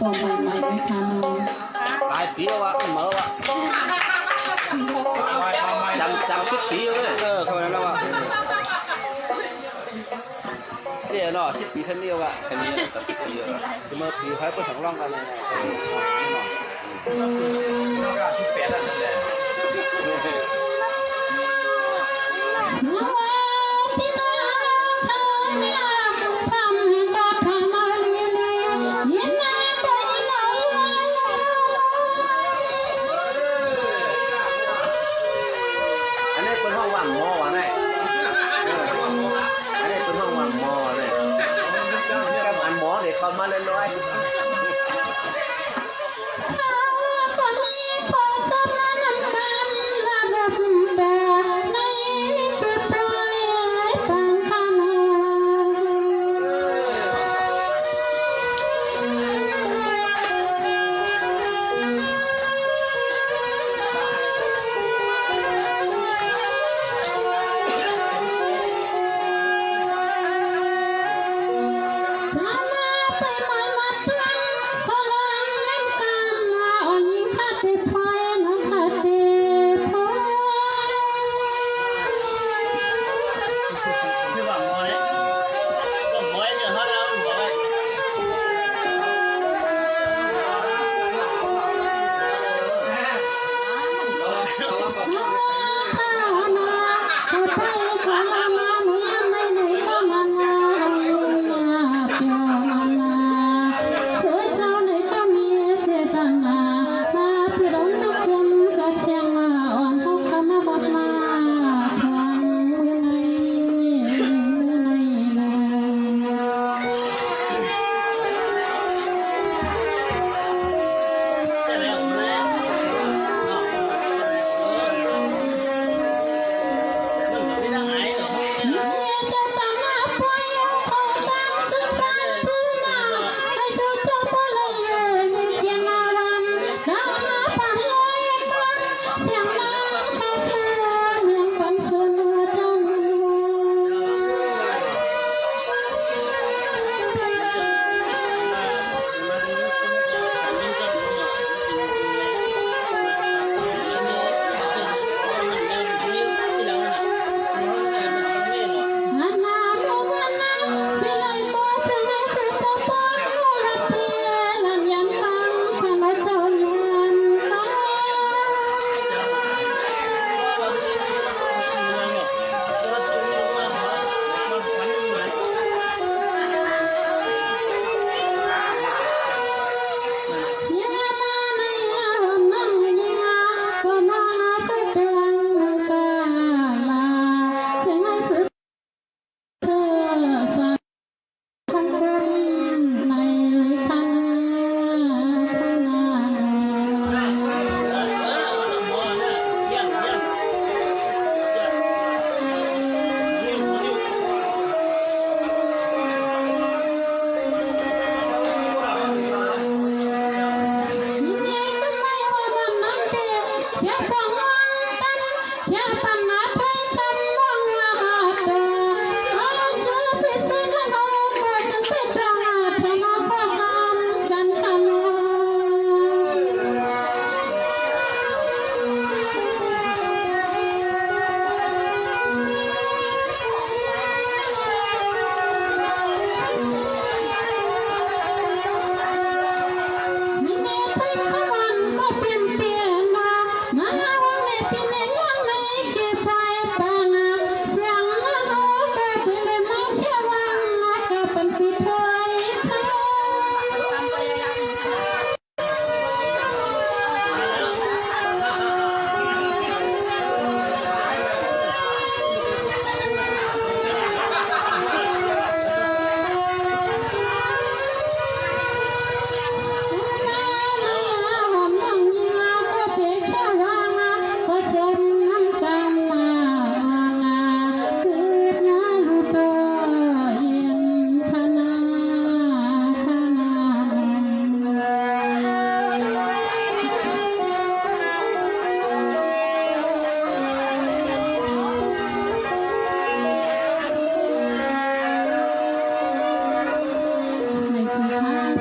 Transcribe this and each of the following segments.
อใหม่ๆเลยค่ะน้องหลายปีแล้ววะเหมื่อวะจำ10 ปีเลยเขานั้นแล้ววะเดี๋ยวเนาะ10 ปีแค่นี้วะแค่นี้10 ปีเมื่อปีให้ไปสองร่องกันเลย18แล้วนั่นแหละเข้ามาเลยร้อย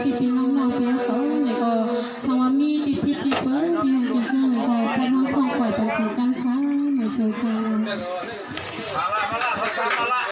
พี่น้องๆเพียงเขา ที่ห้องกินเครื่องก็พน้องท่องปล่อยเป็นสีกันค่ะมาเชิญค่ะ มาละ